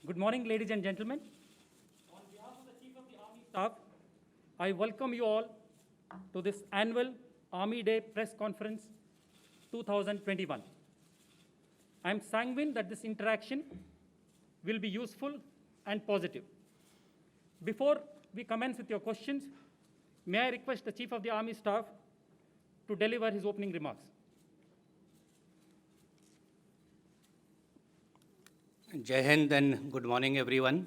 Good morning, ladies and gentlemen. On behalf of the Chief of the Army Staff, I welcome you all to this annual Army Day press conference 2021. I am sanguine that this interaction will be useful and positive. Before we commence with your questions, may I request the Chief of the Army Staff to deliver his opening remarks. Jai Hind and good morning, everyone.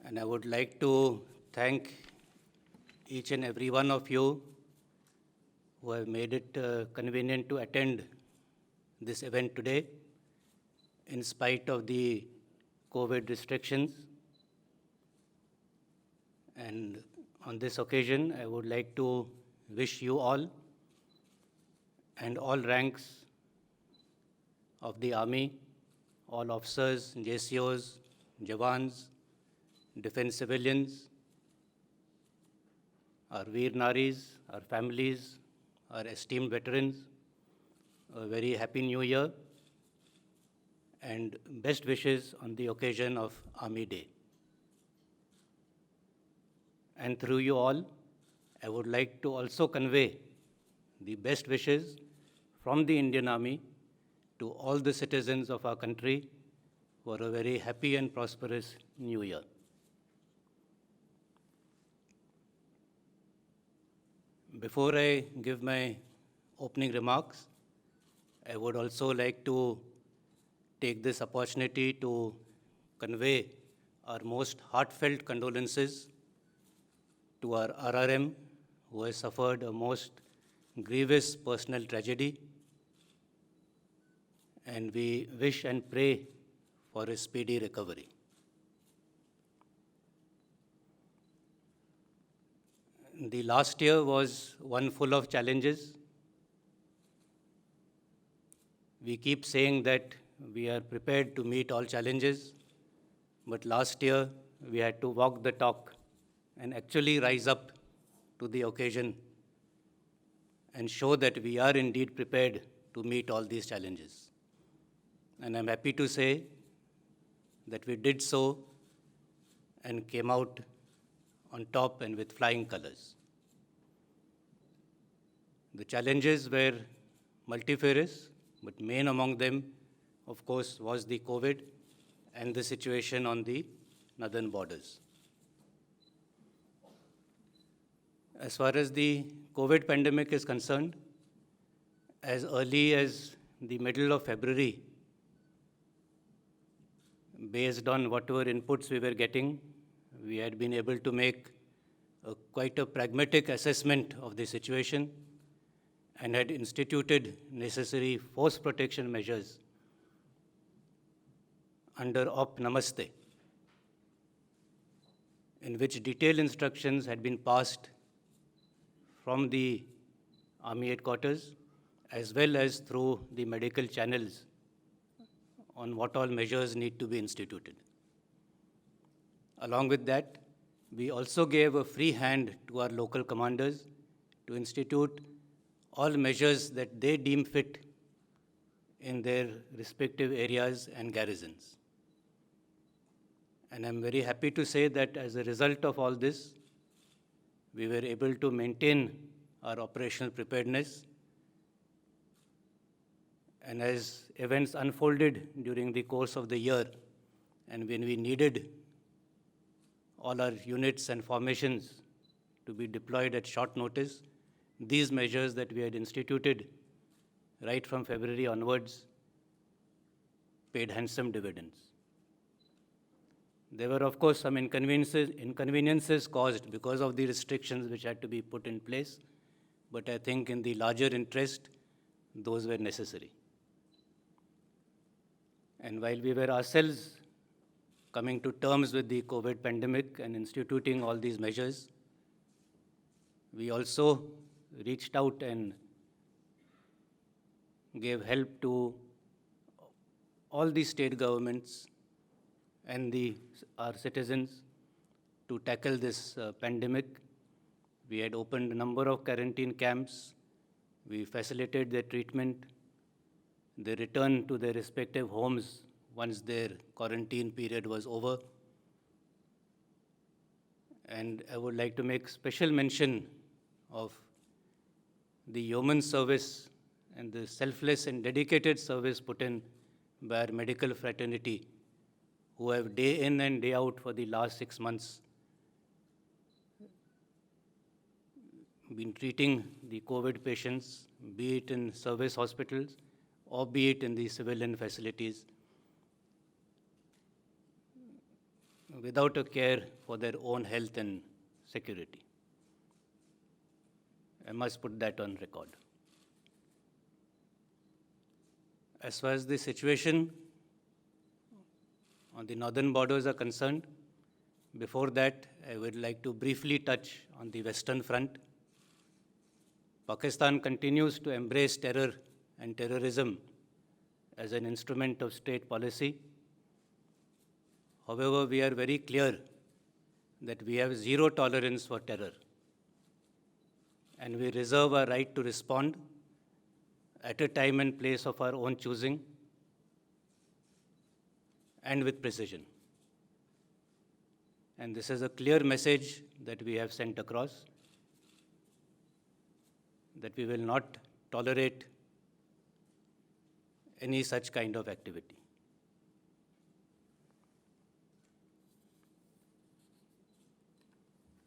And I would like to thank each and every one of you who have made it convenient to attend this event today, in spite of the COVID restrictions. And on this occasion, I would like to wish you all and all ranks of the Army, all officers, JCOs, Jawans, defense civilians, our Veer Naris, our families, our esteemed veterans, a very happy new year and best wishes on the occasion of Army Day. And through you all, I would like to also convey the best wishes from the Indian Army to all the citizens of our country for a very happy and prosperous new year. Before I give my opening remarks, I would also like to take this opportunity to convey our most heartfelt condolences to our RRM, who has suffered a most grievous personal tragedy, and we wish and pray for a speedy recovery. The last year was one full of challenges. We keep saying that we are prepared to meet all challenges, but last year we had to walk the talk and actually rise up to the occasion and show that we are indeed prepared to meet all these challenges. And I'm happy to say that we did so and came out on top and with flying colors. The challenges were multifarious, but main among them, of course, was the COVID and the situation on the northern borders. As far as the COVID pandemic is concerned, as early as the middle of February, based on whatever inputs we were getting, we had been able to make quite a pragmatic assessment of the situation and had instituted necessary force protection measures under Op Namaste, in which detailed instructions had been passed from the Army headquarters as well as through the medical channels on what all measures need to be instituted. Along with that, we also gave a free hand to our local commanders to institute all measures that they deem fit in their respective areas and garrisons. And I'm very happy to say that as a result of all this, we were able to maintain our operational preparedness. And as events unfolded during the course of the year, and when we needed all our units and formations to be deployed at short notice, these measures that we had instituted right from February onwards paid handsome dividends. There were, of course, some inconveniences caused because of the restrictions which had to be put in place, but I think in the larger interest, those were necessary. And while we were ourselves coming to terms with the COVID pandemic and instituting all these measures, we also reached out and gave help to all the state governments and our citizens to tackle this pandemic. We had opened a number of quarantine camps. We facilitated their treatment. They returned to their respective homes once their quarantine period was over. And I would like to make special mention of the yeoman service and the selfless and dedicated service put in by our medical fraternity, who have day in and day out for the last 6 months been treating the COVID patients, be it in service hospitals or be it in the civilian facilities, without a care for their own health and security. I must put that on record. As far as the situation on the northern borders are concerned, before that, I would like to briefly touch on the western front. Pakistan continues to embrace terror and terrorism as an instrument of state policy. However, we are very clear that we have zero tolerance for terror, and we reserve our right to respond at a time and place of our own choosing and with precision. And this is a clear message that we have sent across, that we will not tolerate any such kind of activity.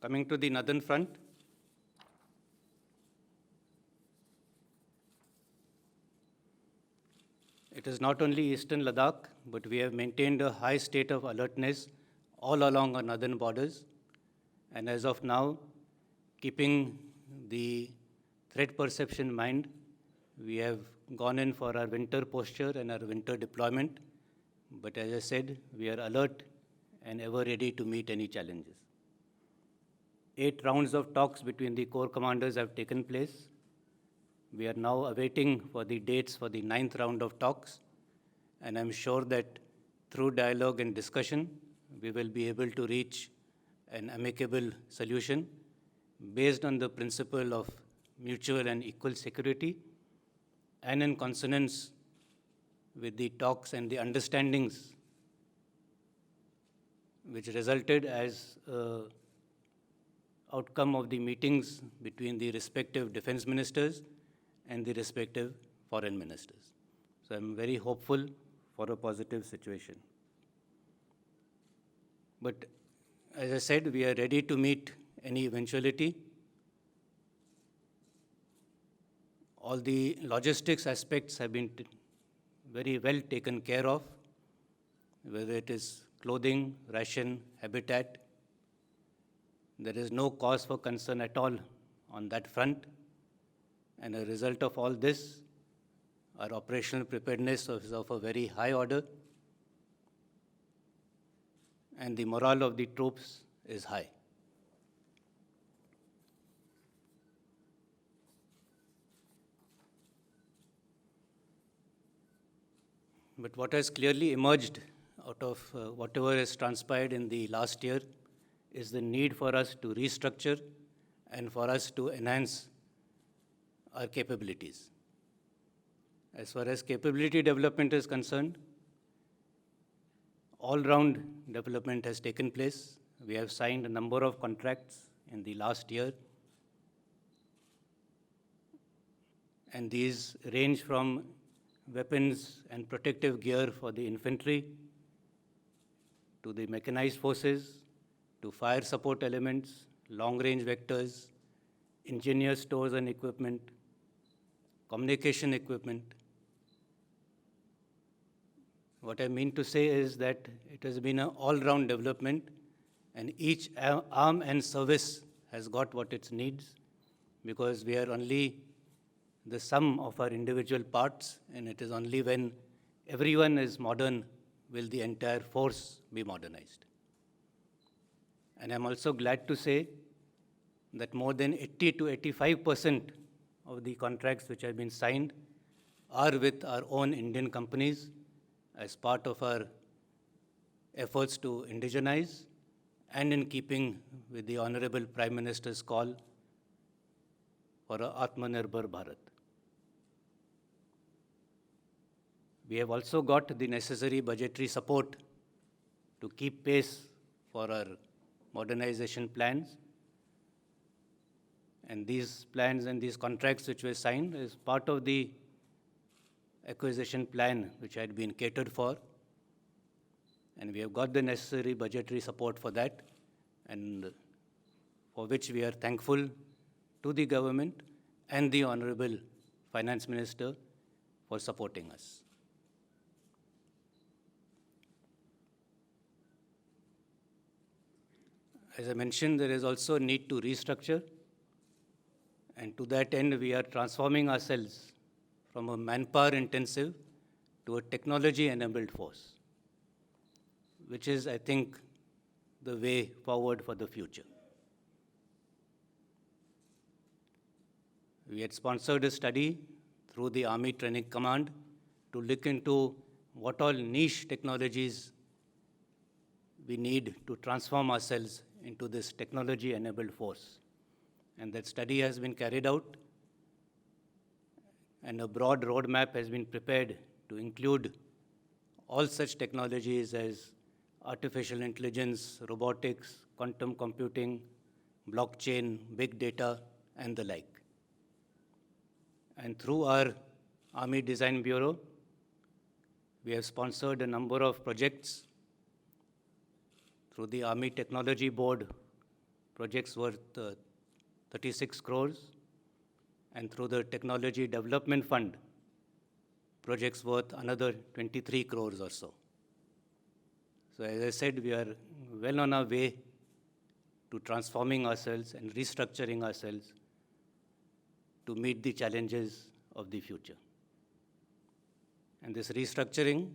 Coming to the northern front, it is not only eastern Ladakh, but we have maintained a high state of alertness all along our northern borders. And as of now, keeping the threat perception in mind, we have gone in for our winter posture and our winter deployment. But as I said, we are alert and ever ready to meet any challenges. 8 rounds of talks between the corps commanders have taken place. We are now awaiting for the dates for the 9th round of talks, and I'm sure that through dialogue and discussion, we will be able to reach an amicable solution based on the principle of mutual and equal security and in consonance with the talks and the understandings which resulted as outcome of the meetings between the respective defense ministers and the respective foreign ministers. So I'm very hopeful for a positive situation. But as I said, we are ready to meet any eventuality. All the logistics aspects have been very well taken care of, whether it is clothing, ration, habitat. There is no cause for concern at all on that front. And as a result of all this, our operational preparedness is of a very high order, and the morale of the troops is high. But what has clearly emerged out of whatever has transpired in the last year is the need for us to restructure and for us to enhance our capabilities. As far as capability development is concerned, all-round development has taken place. We have signed a number of contracts in the last year, and these range from weapons and protective gear for the infantry, to the mechanized forces, to fire support elements, long-range vectors, engineer stores and equipment, communication equipment. What I mean to say is that it has been an all-round development, and each arm and service has got what it needs, because we are only the sum of our individual parts, and it is only when everyone is modern will the entire force be modernized. And I'm also glad to say that more than 80 to 85% of the contracts which have been signed are with our own Indian companies as part of our efforts to indigenize and in keeping with the Honorable Prime Minister's call for a Atmanirbhar Bharat. We have also got the necessary budgetary support to keep pace for our modernization plans. And these plans and these contracts which were signed is part of the acquisition plan which had been catered for. And we have got the necessary budgetary support for that, and for which we are thankful to the government and the Honorable Finance Minister for supporting us. As I mentioned, there is also a need to restructure, and to that end, we are transforming ourselves from a manpower intensive to a technology enabled force, which is, I think, the way forward for the future. We had sponsored a study through the Army Training Command to look into what all niche technologies we need to transform ourselves into this technology-enabled force. And that study has been carried out, and a broad roadmap has been prepared to include all such technologies as artificial intelligence, robotics, quantum computing, blockchain, big data, and the like. And through our Army Design Bureau, we have sponsored a number of projects through the Army Technology Board, projects worth 36 crores, and through the Technology Development Fund, projects worth another 23 crores or so. So as I said, we are well on our way to transforming ourselves and restructuring ourselves to meet the challenges of the future. And this restructuring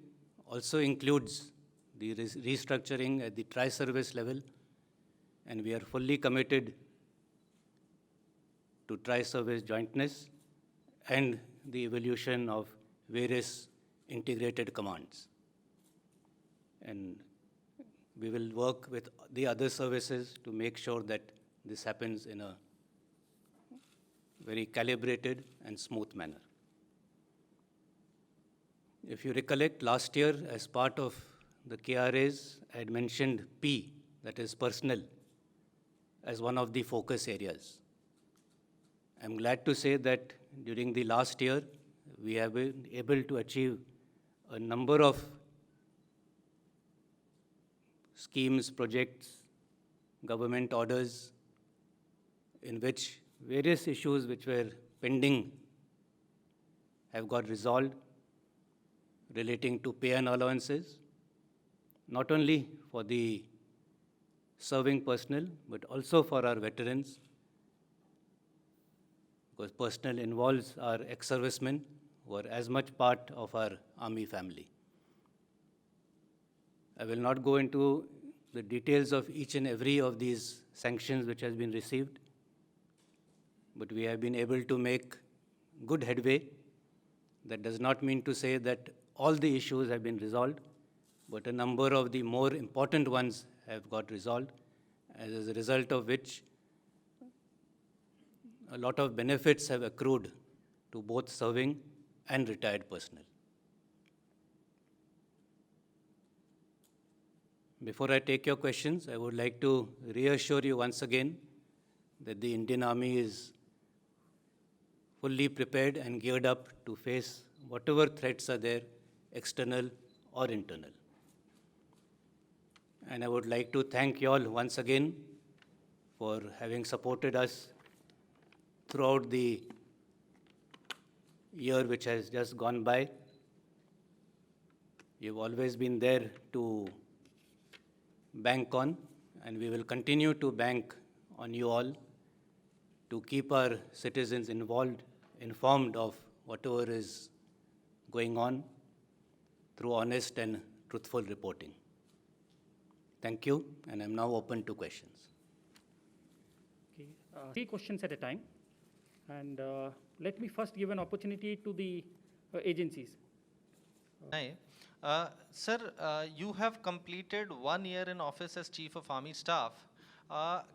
also includes the restructuring at the tri-service level, and we are fully committed to tri-service jointness and the evolution of various integrated commands. And we will work with the other services to make sure that this happens in a very calibrated and smooth manner. If you recollect, last year, as part of the KRAs, I had mentioned P, that is personnel, as one of the focus areas. I'm glad to say that during the last year, we have been able to achieve a number of schemes, projects, government orders, in which various issues which were pending have got resolved, relating to pay and allowances, not only for the serving personnel, but also for our veterans, because personnel involves our ex-servicemen who are as much part of our Army family. I will not go into the details of each and every of these sanctions which has been received, but we have been able to make good headway. That does not mean to say that all the issues have been resolved, but a number of the more important ones have got resolved, as a result of which a lot of benefits have accrued to both serving and retired personnel. Before I take your questions, I would like to reassure you once again that the Indian Army is fully prepared and geared up to face whatever threats are there, external or internal. And I would like to thank you all once again for having supported us throughout the year which has just gone by. You've always been there to bank on, and we will continue to bank on you all to keep our citizens informed of whatever is going on through honest and truthful reporting. Thank you, and I'm now open to questions. Okay, 3 questions at a time. And let me first give an opportunity to the agencies. Hi. Sir, you have completed 1 year in office as Chief of Army Staff.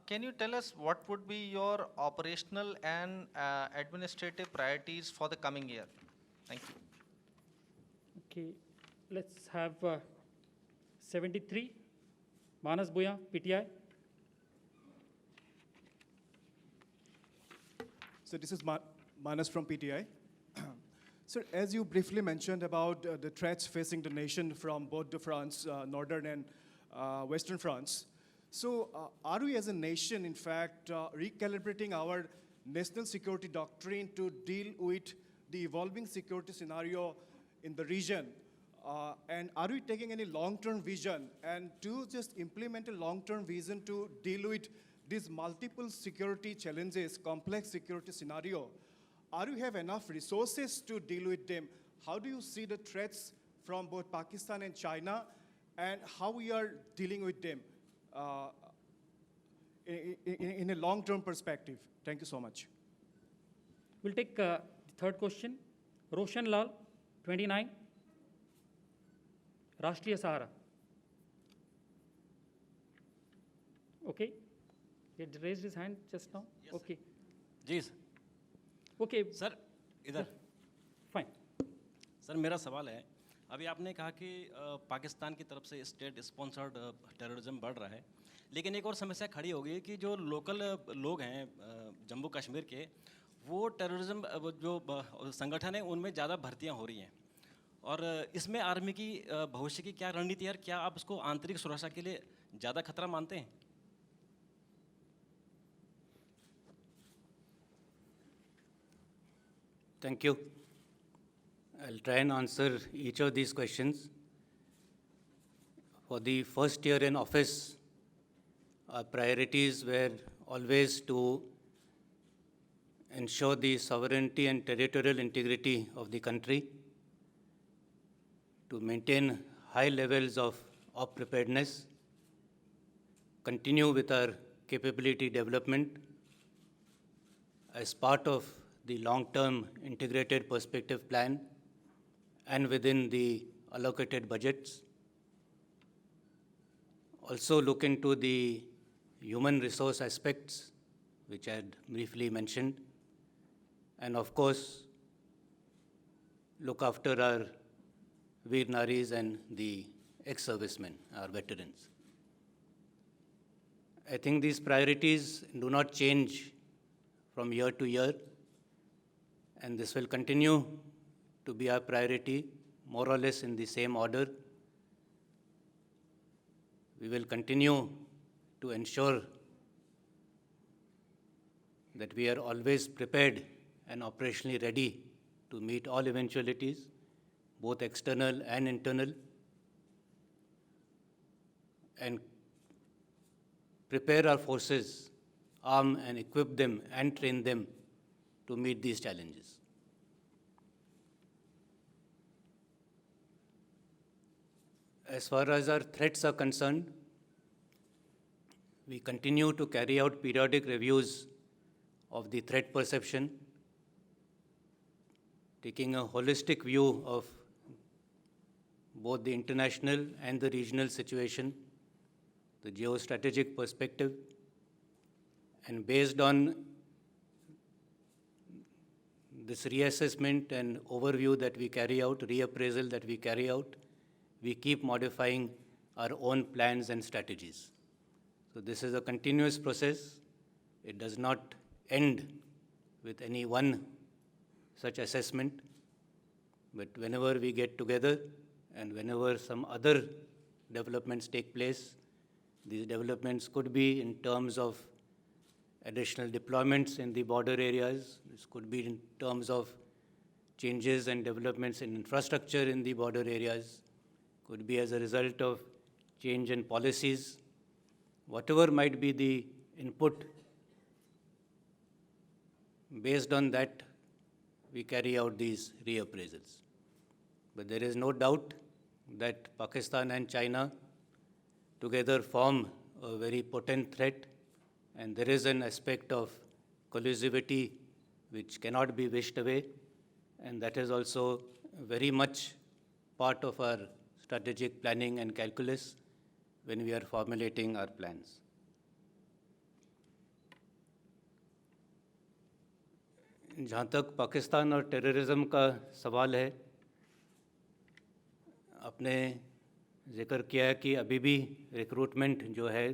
Can you tell us what would be your operational and administrative priorities for the coming year? Thank you. Okay, let's have 73, Manas Bhuya, PTI. So this is Manas from PTI. Sir, as you briefly mentioned about the threats facing the nation from both the fronts, northern and western fronts. So are we as a nation, in fact, recalibrating our national security doctrine to deal with the evolving security scenario in the region? And are we taking any long-term vision and to just implement a long-term vision to deal with these multiple security challenges, complex security scenario? Are you have enough resources to deal with them? How do you see the threats from both Pakistan and China, and how we are dealing with them in a long-term perspective? Thank you so much. We'll take the third question. Roshan Lal, 29, Rashtriya Sahara. Okay, he had raised his hand just now. Yes, Okay, ji sir okay, sir इधर fine. Sir मेरा सवाल है अभी आपने कहा कि पाकिस्तान की तरफ से स्टेट स्पॉन्सर्ड टेररिज्म बढ़ रहा है लेकिन एक और समस्या खड़ी हो गई है कि जो लोकल लोग हैं जम्मू कश्मीर के वो टेररिज्म जो संगठन है उनमें ज़्यादा भर्तियां हो रही हैं और इसमें आर्मी की भविष्य की क्या रणनीति है और क्या आप उसको आंतरिक सुरक्षा के लिए ज़्यादा खतरा मानते हैं? Thank you. I'll try and answer each of these questions. For the first year in office, our priorities were always to ensure the sovereignty and territorial integrity of the country, to maintain high levels of preparedness, continue with our capability development as part of the long-term integrated perspective plan and within the allocated budgets. Also look into the human resource aspects, which I had briefly mentioned, and of course, look after our Veer Naris and the ex-servicemen, our veterans. I think these priorities do not change from year to year, and this will continue to be our priority, more or less in the same order. We will continue to ensure that we are always prepared and operationally ready to meet all eventualities, both external and internal, and prepare our forces, arm and equip them and train them to meet these challenges. As far as our threats are concerned, we continue to carry out periodic reviews of the threat perception, taking a holistic view of both the international and the regional situation, the geostrategic perspective, and based on this reassessment and overview that we carry out, reappraisal that we carry out, we keep modifying our own plans and strategies. So this is a continuous process. It does not end with any one such assessment, but whenever we get together and whenever some other developments take place, these developments could be in terms of additional deployments in the border areas. This could be in terms of changes and developments in infrastructure in the border areas, could be as a result of change in policies. Whatever might be the input, based on that, we carry out these reappraisals. But there is no doubt that Pakistan and China together form a very potent threat, and there is an aspect of collusivity which cannot be wished away, and that is also very much part of our strategic planning and calculus when we are formulating our plans. जहाँ तक पाकिस्तान और terrorism का सवाल है, आपने जिक्र किया है कि अभी भी रिक्रूटमेंट जो है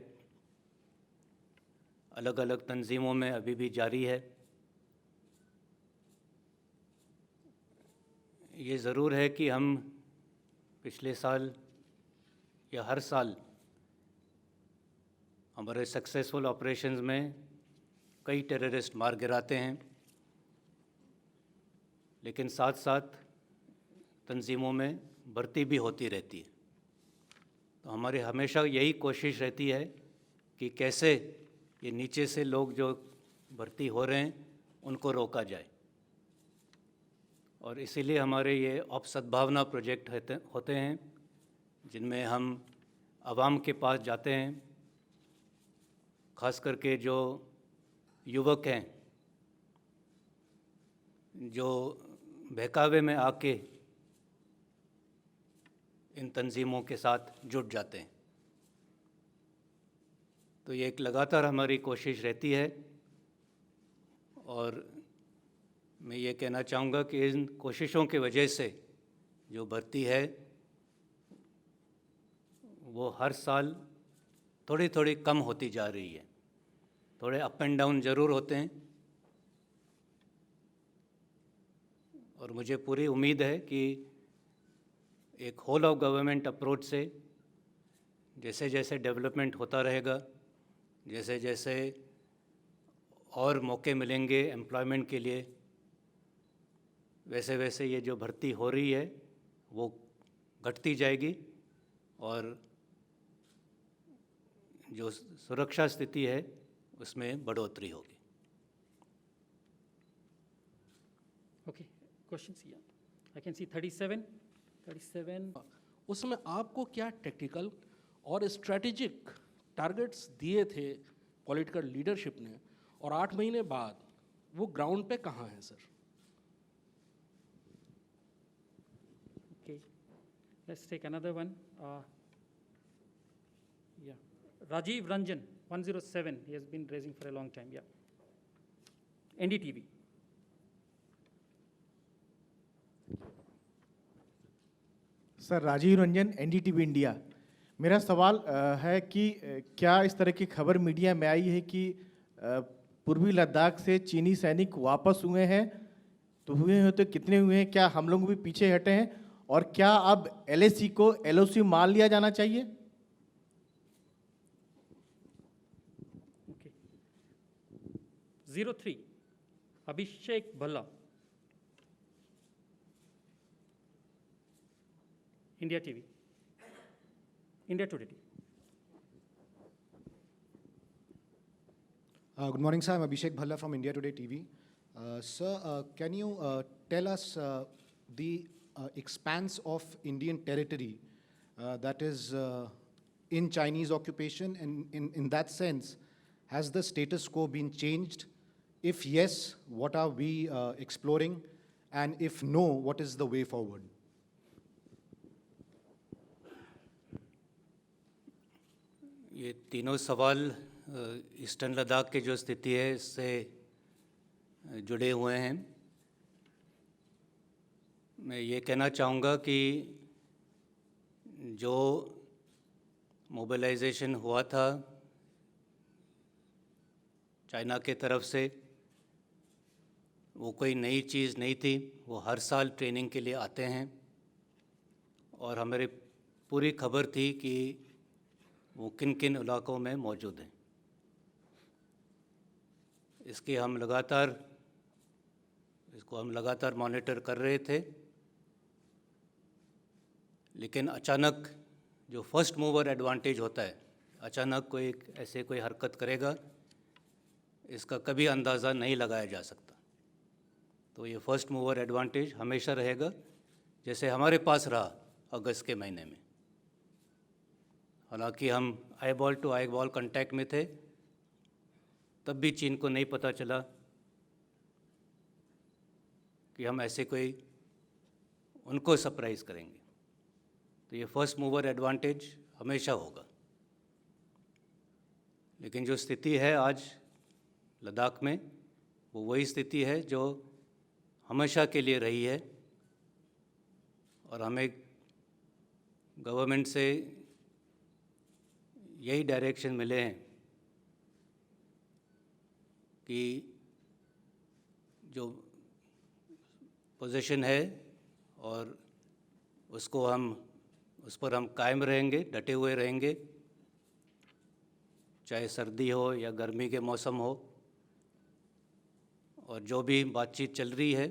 अलग अलग तंजीमों में अभी भी जारी है। ये ज़रूर है कि हम पिछले साल या हर साल हमारे सक्सेसफुल ऑपरेशंस में कई टेररिस्ट मार गिराते हैं, लेकिन साथ साथ तंजीमों में भर्ती भी होती रहती है। तो हमारी हमेशा यही कोशिश रहती है कि कैसे ये नीचे से लोग जो भर्ती हो रहे हैं उनको रोका जाए, और इसीलिए हमारे ये ऑप सद्भावना प्रोजेक्ट होते हैं जिनमें हम आवाम के पास जाते हैं, ख़ास करके जो युवक हैं जो बहकावे में आके इन तंजीमों के साथ जुट जाते हैं। तो ये एक लगातार हमारी कोशिश रहती है, और मैं ये कहना चाहूँगा कि इन कोशिशों की वजह से जो भर्ती है वो हर साल थोड़ी थोड़ी कम होती जा रही है। थोड़े अप एंड डाउन ज़रूर होते हैं, और मुझे पूरी उम्मीद है कि एक होल ऑफ गवर्नमेंट अप्रोच से जैसे जैसे डेवलपमेंट होता रहेगा, जैसे जैसे और मौके मिलेंगे एम्प्लॉयमेंट के लिए, वैसे वैसे ये जो भर्ती हो रही है वो घटती जाएगी, और जो सुरक्षा स्थिति है उसमें बढ़ोतरी होगी। Okay, questions? Yeah. I can see 37. उसमें आपको क्या टेक्निकल और स्ट्रेटेजिक टारगेट्स दिए थे पॉलिटिकल लीडरशिप ने, और 8 महीने बाद वो ग्राउंड पे कहाँ हैं sir? Okay, let's take another one. Yeah, Rajiv Ranjan, 107. He has been raising for a long time. Yeah, NDTV. Sir, Rajeev Ranjan, NDTV India. मेरा सवाल है कि क्या इस तरह की खबर मीडिया में आई है कि पूर्वी लद्दाख से चीनी सैनिक वापस हुए हैं? तो हुए हैं तो कितने हुए हैं? क्या हम लोग भी पीछे हटे हैं? और क्या अब एलएसी को एलओसी मान लिया जाना चाहिए? Okay. 03. Abhishek Bhalla. India TV. India Today TV. Good morning, sir. I'm Abhishek Bhalla from India Today TV. Sir, can you tell us the expanse of Indian territory that is in Chinese occupation, and in that sense, has the status quo been changed? If yes, what are we exploring? And if no, what is the way forward? ये तीनों सवाल eastern Ladakh की जो स्थिति है इससे जुड़े हुए हैं। मैं ये कहना चाहूँगा कि जो मोबिलाइजेशन हुआ था चाइना के तरफ से वो कोई नई चीज़ नहीं थी। वो हर साल ट्रेनिंग के लिए आते हैं, और हमारी पूरी खबर थी कि वो किन किन इलाकों में मौजूद हैं। इसको हम लगातार मॉनिटर कर रहे थे, लेकिन अचानक जो फर्स्ट मूवर एडवांटेज होता है, अचानक कोई हरकत करेगा, इसका कभी अंदाज़ा नहीं लगाया जा सकता। तो ये फर्स्ट मूवर एडवांटेज हमेशा रहेगा, जैसे हमारे पास रहा अगस्त के महीने में। हालांकि हम eyeball to eyeball contact में थे, तब भी चीन को नहीं पता चला कि हम ऐसे कोई उनको सरप्राइज़ करेंगे। तो ये फर्स्ट मूवर एडवांटेज हमेशा होगा। लेकिन जो स्थिति है आज लद्दाख में, वो वही स्थिति है जो हमेशा के लिए रही है, और हमें गवर्नमेंट से यही डायरेक्शन मिले हैं कि जो पोजीशन है और उसको उस पर हम कायम रहेंगे, डटे हुए रहेंगे, चाहे सर्दी हो या गर्मी के मौसम हो। और जो भी बातचीत चल रही है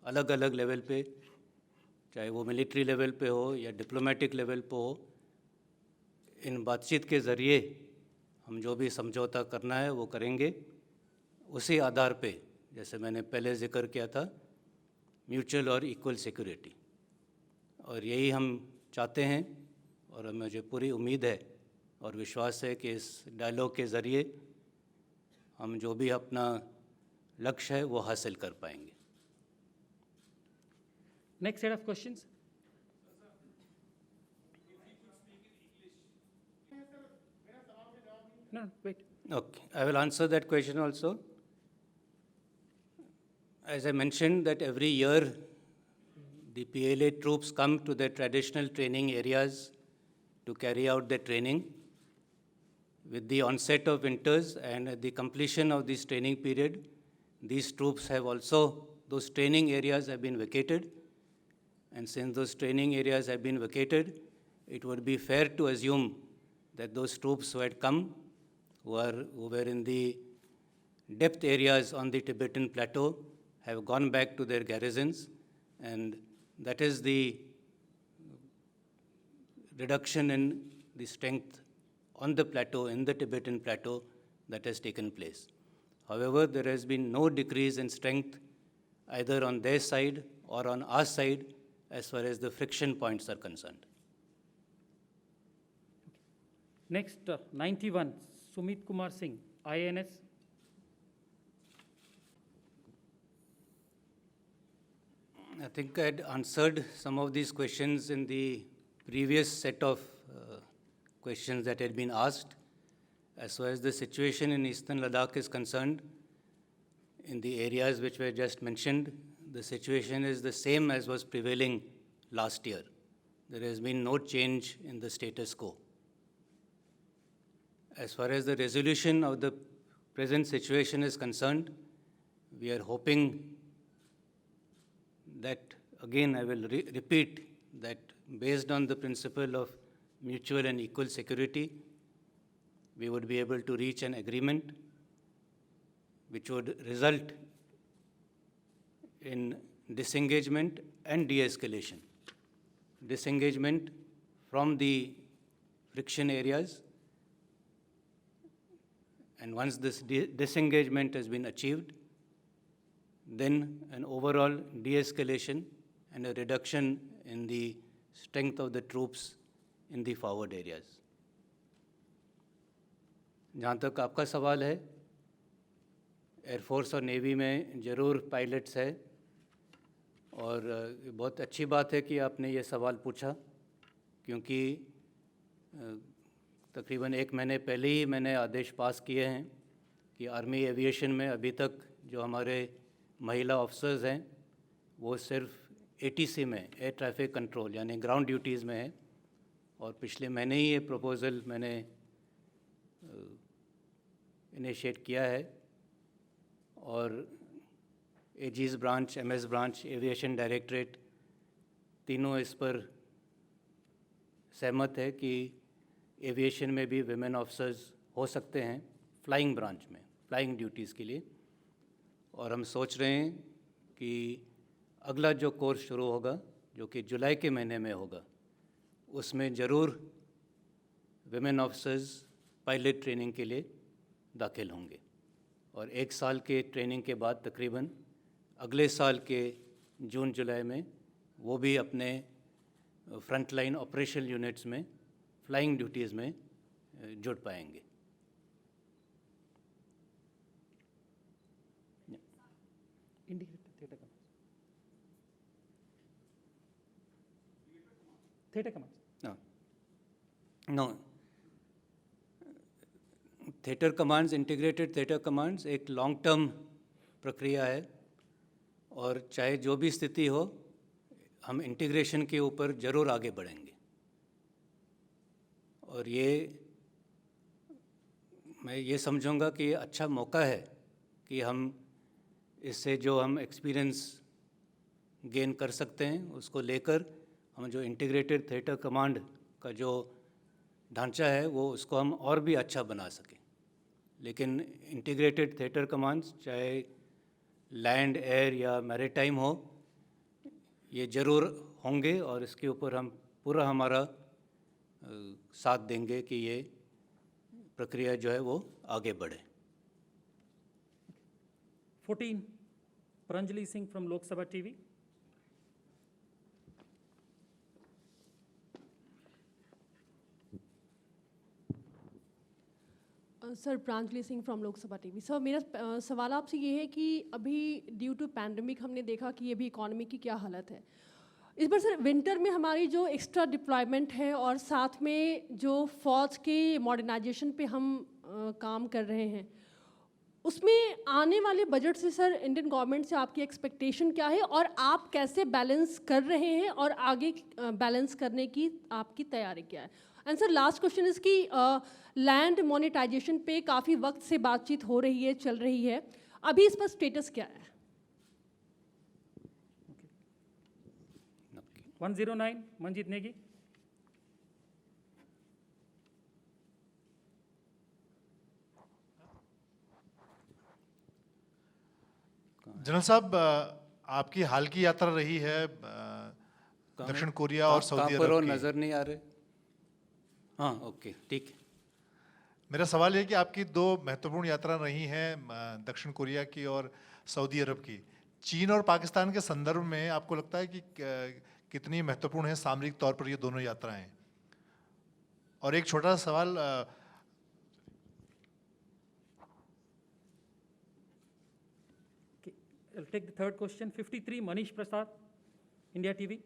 अलग अलग लेवल पे, चाहे वो मिलिट्री लेवल पे हो या डिप्लोमेटिक लेवल पे हो, इन बातचीत के ज़रिए हम जो भी समझौता करना है वो करेंगे। उसी आधार पे, जैसे मैंने पहले ज़िक्र किया था, म्यूचुअल और इक्वल सिक्योरिटी, और यही हम चाहते हैं। और मुझे पूरी उम्मीद है और विश्वास है कि इस डायलॉग के ज़रिए हम जो भी अपना लक्ष्य है वो हासिल कर पाएंगे। Next set of questions. No, wait. Okay, I will answer that question also. As I mentioned that every year the PLA troops come to their traditional training areas to carry out their training. With the onset of winters and at the completion of this training period, these troops have also, those training areas have been vacated. And since those training areas have been vacated, it would be fair to assume that those troops who had come, who were in the depth areas on the Tibetan plateau, have gone back to their garrisons, and that is the reduction in the strength on the plateau, in the Tibetan plateau, that has taken place. However, there has been no decrease in strength either on their side or on our side as far as the friction points are concerned. Next, 91, Sumit Kumar Singh, IANS. I think I had answered some of these questions in the previous set of questions that had been asked. As far as the situation in Eastern Ladakh is concerned, in the areas which were just mentioned, the situation is the same as was prevailing last year. There has been no change in the status quo. As far as the resolution of the present situation is concerned, we are hoping that, again, I will repeat that based on the principle of mutual and equal security, we would be able to reach an agreement which would result in disengagement and de-escalation. Disengagement from the friction areas, and once this disengagement has been achieved, then an overall de-escalation and a reduction in the strength of the troops in the forward areas. जहाँ तक आपका सवाल है, air force और navy में ज़रूर pilots है, और बहुत अच्छी बात है कि आपने ये सवाल पूछा, क्योंकि तकरीबन 1 महीने पहले ही मैंने आदेश पास किए हैं कि आर्मी एविएशन में अभी तक जो हमारे महिला ऑफिसर्स हैं वो सिर्फ ATC में, एयर ट्रैफिक कंट्रोल, यानी ग्राउंड ड्यूटीज़ में है। और पिछले महीने ही ये प्रपोज़ल मैंने इनिशिएट किया है, और AG's branch, MS branch, aviation directorate तीनों इस पर सहमत है कि एविएशन में भी विमेन ऑफिसर्स हो सकते हैं फ्लाइंग ब्रांच में, फ्लाइंग ड्यूटीज़ के लिए। और हम सोच रहे हैं कि अगला जो कोर्स शुरू होगा, जो कि जुलाई के महीने में होगा, उसमें ज़रूर विमेन ऑफिसर्स पायलट ट्रेनिंग के लिए दाखिल होंगे। और 1 साल के ट्रेनिंग के बाद तकरीबन अगले साल के जून जुलाई में वो भी अपने फ्रंट लाइन ऑपरेशनल यूनिट्स में फ्लाइंग ड्यूटीज़ में जुड़ पाएंगे। Integrated theatre commands. No. Theatre commands, integrated theatre commands एक लॉन्ग टर्म प्रक्रिया है, और चाहे जो भी स्थिति हो, हम इंटीग्रेशन के ऊपर ज़रूर आगे बढ़ेंगे। और मैं ये समझूंगा कि ये अच्छा मौका है कि हम इससे जो हम एक्सपीरियंस गेन कर सकते हैं उसको लेकर हम जो इंटीग्रेटेड थिएटर कमांड का जो ढांचा है वो उसको हम और भी अच्छा बना सकें। लेकिन इंटीग्रेटेड थिएटर कमांड चाहे लैंड, एयर या मैरीटाइम हो, ये ज़रूर होंगे और इसके ऊपर हम पूरा हमारा साथ देंगे कि ये प्रक्रिया जो है वो आगे बढ़े। 14, Pranjali Singh from Lok Sabha TV. Sir, Pranjali Singh from Lok Sabha TV. Sir, मेरा सवाल आपसे ये है कि अभी ड्यू टू पैंडमिक हमने देखा कि अभी इकोनॉमी की क्या हालत है। इस बार सर विंटर में हमारी जो एक्स्ट्रा डिप्लॉयमेंट है और साथ में जो फौज के मॉडर्नाइजेशन पे हम काम कर रहे हैं, उसमें आने वाले बजट से सर इंडियन गवर्नमेंट से आपकी एक्सपेक्टेशन क्या है और आप कैसे बैलेंस कर रहे हैं और आगे बैलेंस करने की आपकी तैयारी क्या है? And sir last question is कि लैंड मोनेटाइजेशन पे काफ़ी वक्त से बातचीत हो रही है, चल रही है, अभी इस पर स्टेटस क्या है? 109, मंजीत नेगी। जनरल साहब, आपकी हाल की यात्रा रही है दक्षिण कोरिया और सऊदी अरब की। नज़र नहीं आ रहे। हाँ, ओके, ठीक है। मेरा सवाल ये है कि आपकी दो महत्वपूर्ण यात्रा रही हैं दक्षिण कोरिया की और सऊदी अरब की। चीन और पाकिस्तान के संदर्भ में आपको लगता है कि कितनी महत्वपूर्ण है सामरिक तौर पर ये दोनों यात्राएं? और एक छोटा सा सवाल, I'll take the third question. 53, Manish Prasad, India TV.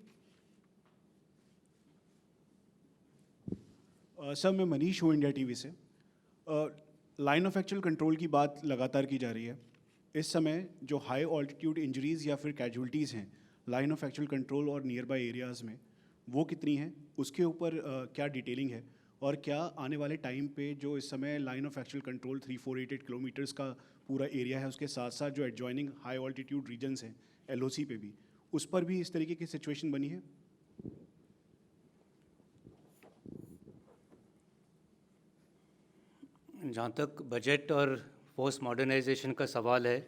Sir, मैं मनीष हूँ इंडिया टीवी से। लाइन ऑफ एक्चुअल कंट्रोल की बात लगातार की जा रही है। इस समय जो हाई ऑल्टीट्यूड इंजरीज़ या फिर कैजुअल्टीज़ हैं लाइन ऑफ एक्चुअल कंट्रोल और नियर बाई एरियाज़ में, वो कितनी हैं, उसके ऊपर क्या डिटेलिंग है? और क्या आने वाले टाइम पे जो इस समय line of actual control 3488 kilometres का पूरा एरिया है, उसके साथ साथ जो एडजॉइनिंग हाई ऑल्टीट्यूड रीजन्स हैं LOC पे भी, उस पर भी इस तरीके की सिचुएशन बनी है? जहाँ तक बजट और फोर्स मॉडर्नाइजेशन का सवाल है,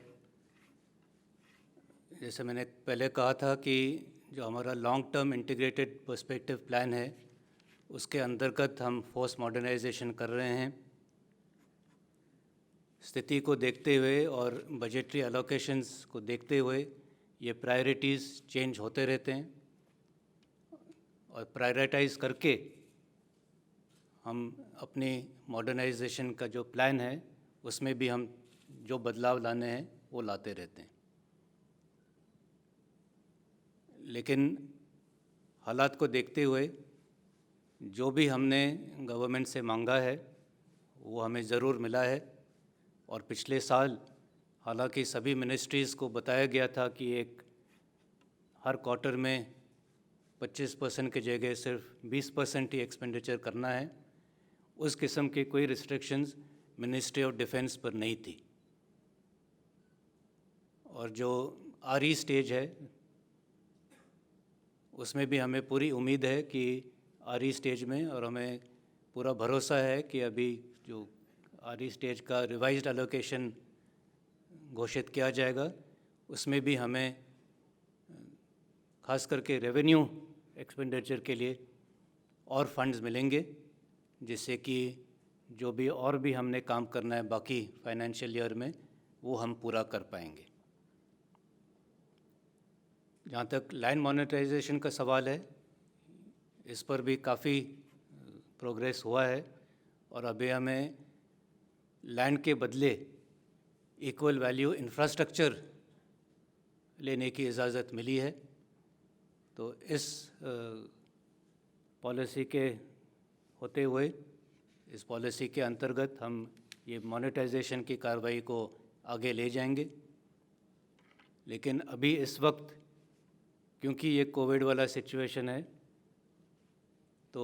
जैसे मैंने पहले कहा था कि जो हमारा long term integrated perspective plan है उसके अंतर्गत हम फोर्स मॉडर्नाइजेशन कर रहे हैं। स्थिति को देखते हुए और बजटरी एलोकेशंस को देखते हुए ये प्रायोरिटीज़ चेंज होते रहते हैं और प्रायोरिटाइज करके हम अपनी मॉडर्नाइजेशन का जो प्लान है उसमें भी हम जो बदलाव लाने हैं वो लाते रहते हैं। लेकिन हालात को देखते हुए जो भी हमने गवर्नमेंट से मांगा है वो हमें ज़रूर मिला है। और पिछले साल हालांकि सभी मिनिस्ट्रीज़ को बताया गया था कि एक हर क्वार्टर में 25% की जगह सिर्फ 20% ही एक्सपेंडिचर करना है, उस किस्म की कोई रिस्ट्रिक्शंस मिनिस्ट्री ऑफ डिफेंस पर नहीं थी। और जो आरी स्टेज है उसमें भी हमें पूरी उम्मीद है कि आरी स्टेज में, और हमें पूरा भरोसा है कि अभी जो आरी स्टेज का रिवाइज्ड एलोकेशन घोषित किया जाएगा उसमें भी हमें खास करके रेवेन्यू एक्सपेंडिचर के लिए और फंड्स मिलेंगे, जिससे कि जो भी और भी हमने काम करना है बाकी फाइनेंशियल ईयर में वो हम पूरा कर पाएंगे। जहाँ तक लैंड मोनेटाइजेशन का सवाल है, इस पर भी काफ़ी प्रोग्रेस हुआ है और अभी हमें लैंड के बदले इक्वल वैल्यू इंफ्रास्ट्रक्चर लेने की इजाज़त मिली है। तो इस पॉलिसी के होते हुए, इस पॉलिसी के अंतर्गत हम ये मोनेटाइजेशन की कार्रवाई को आगे ले जाएंगे। लेकिन अभी इस वक्त क्योंकि ये कोविड वाला सिचुएशन है तो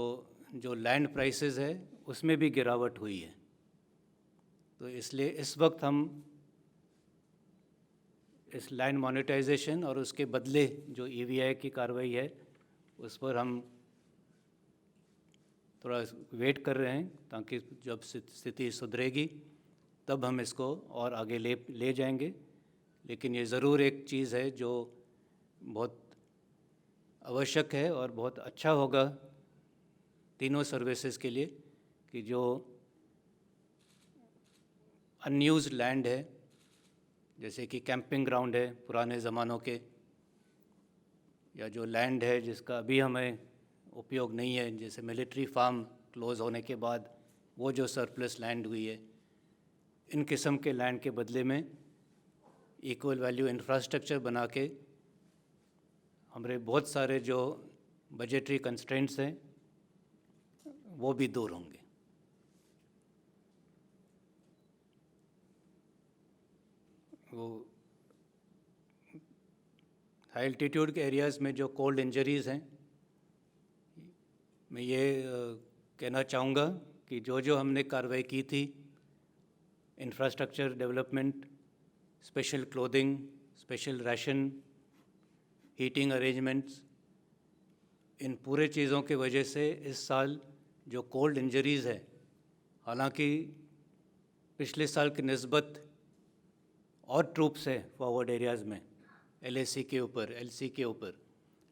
जो लैंड प्राइसेस है उसमें भी गिरावट हुई है। तो इसलिए इस वक्त हम इस लैंड मोनेटाइजेशन और उसके बदले जो EVI की कार्रवाई है उस पर हम थोड़ा वेट कर रहे हैं, ताकि जब स्थिति सुधरेगी तब हम इसको और आगे ले जाएंगे। लेकिन ये ज़रूर एक चीज़ है जो बहुत आवश्यक है और बहुत अच्छा होगा तीनों सर्विसेज के लिए, कि जो अनयूज्ड लैंड है, जैसे कि कैंपिंग ग्राउंड है पुराने ज़मानों के, या जो लैंड है जिसका अभी हमें उपयोग नहीं है, जैसे मिलिट्री फार्म क्लोज़ होने के बाद वो जो सरप्लस लैंड हुई है, इन किस्म के लैंड के बदले में इक्वल वैल्यू इंफ्रास्ट्रक्चर बना के हमारे बहुत सारे जो बजटरी कंस्ट्रेंट्स हैं वो भी दूर होंगे। वो हाई एल्टीट्यूड के एरियाज़ में जो कोल्ड इंजरीज़ हैं, मैं ये कहना चाहूँगा कि जो हमने कार्रवाई की थी, infrastructure development, special clothing, special ration, heating arrangements, इन पूरे चीज़ों की वजह से इस साल जो कोल्ड इंजरीज़ है, हालांकि पिछले साल की निस्बत और ट्रूप्स है फॉरवर्ड एरियाज़ में LAC के ऊपर, LC के ऊपर,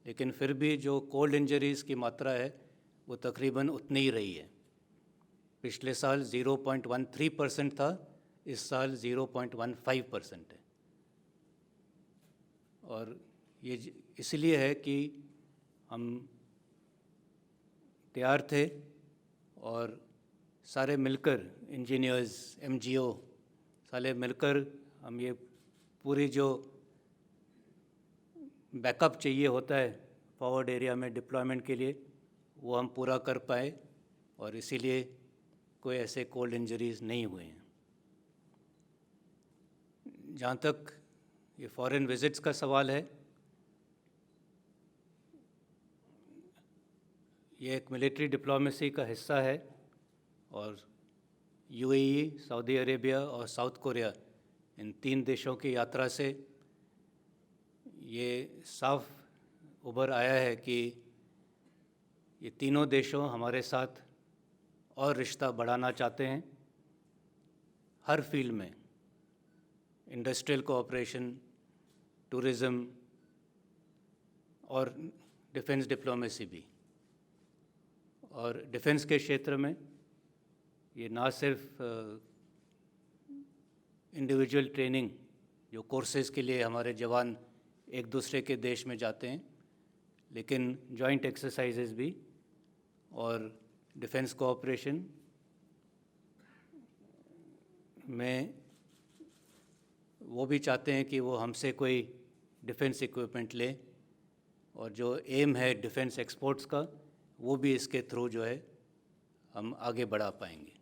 लेकिन फिर भी जो कोल्ड इंजरीज़ की मात्रा है वो तकरीबन उतनी ही रही है। पिछले साल 0.13% था, इस साल 0.15% है। और ये इसलिए है कि हम तैयार थे और सारे मिलकर, इंजीनियर्स, MGO, सारे मिलकर हम ये पूरी जो बैकअप चाहिए होता है फॉरवर्ड एरिया में डिप्लॉयमेंट के लिए, वो हम पूरा कर पाए, और इसीलिए कोई ऐसे कोल्ड इंजरीज़ नहीं हुए हैं। जहाँ तक ये फॉरेन विजिट्स का सवाल है, ये एक मिलिट्री डिप्लोमेसी का हिस्सा है, और UAE, सऊदी अरेबिया और साउथ कोरिया, इन 3 देशों की यात्रा से ये साफ उभर आया है कि ये तीनों देशों हमारे साथ और रिश्ता बढ़ाना चाहते हैं हर फील्ड में, इंडस्ट्रियल कोऑपरेशन, टूरिज़्म और डिफेंस डिप्लोमेसी भी। और डिफेंस के क्षेत्र में ये ना सिर्फ इंडिविजुअल ट्रेनिंग, जो कोर्सेज़ के लिए हमारे जवान एक दूसरे के देश में जाते हैं, लेकिन जॉइंट एक्सरसाइजेज भी, और डिफेंस कोऑपरेशन में वो भी चाहते हैं कि वो हमसे कोई डिफेंस इक्विपमेंट लें, और जो एम है डिफेंस एक्सपोर्ट्स का, वो भी इसके थ्रू जो है हम आगे बढ़ा पाएंगे।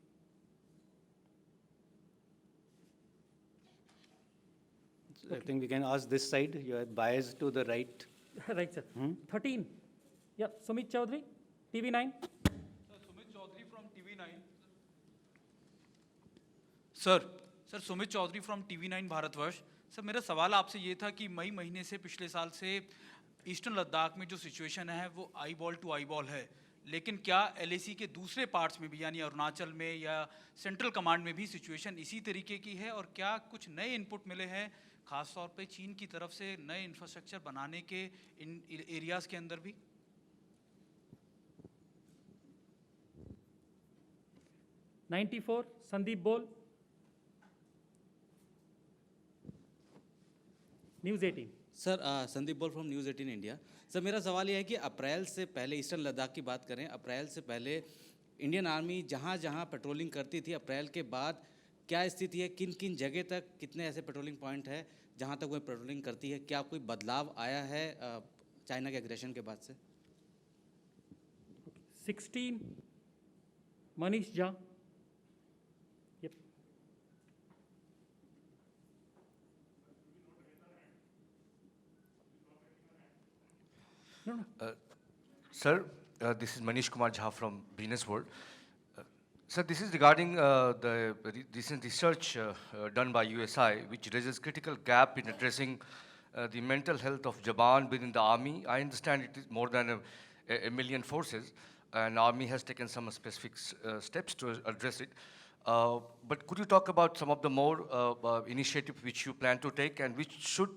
I think we can ask this side. You are biased to the right. Right, sir. 13. Yeah, Sumit Chaudhary, TV9. Sumit Chaudhary from TV9. Sir Sumit Chaudhary from TV9 Bharatvarsh. Sir मेरा सवाल आपसे ये था कि मई महीने से पिछले साल से ईस्टर्न लद्दाख में जो सिचुएशन है वो eyeball to eyeball है, लेकिन क्या LAC के दूसरे पार्ट्स में भी, यानी अरुणाचल में या सेंट्रल कमांड में भी सिचुएशन इसी तरीके की है, और क्या कुछ नए इनपुट मिले हैं खास तौर पे चीन की तरफ से नए इंफ्रास्ट्रक्चर बनाने के इन एरियाज़ के अंदर भी? संदीप बोल, न्यूज़ 18। सर संदीप बोल फ्रॉम न्यूज़ 18 इंडिया। सर मेरा सवाल ये है कि अप्रैल से पहले, ईस्टर्न लद्दाख की बात करें, अप्रैल से पहले इंडियन आर्मी जहाँ जहाँ पेट्रोलिंग करती थी, अप्रैल के बाद क्या स्थिति है? किन किन जगह तक कितने ऐसे पेट्रोलिंग पॉइंट है जहाँ तक वो पेट्रोलिंग करती है? क्या कोई बदलाव आया है चाइना के एग्रेशन के बाद से? 16 Manish Jha. Yep. Sir This is Manish Kumar Jha from Business World. Sir, this is regarding the recent research done by USI, which raises critical gap in addressing the mental health of Jawan within the army. I understand it is more than a million forces, and army has taken some specific steps to address it. But could you talk about some of the more initiatives which you plan to take and which should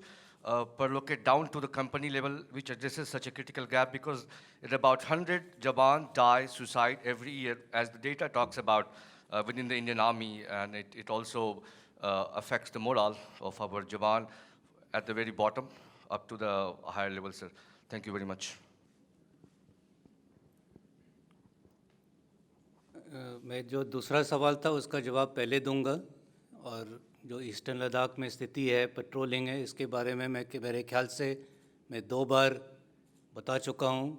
perlocate down to the company level, which addresses such a critical gap? Because at about 100 Jawan die suicide every year, as the data talks about within the Indian Army, and it also affects the morale of our Jawan at the very bottom up to the higher level, sir. Thank you very much. मैं जो दूसरा सवाल था उसका जवाब पहले दूंगा, और जो ईस्टर्न लद्दाख में स्थिति है, पेट्रोलिंग है, इसके बारे में मेरे ख्याल से मैं 2 बार बता चुका हूँ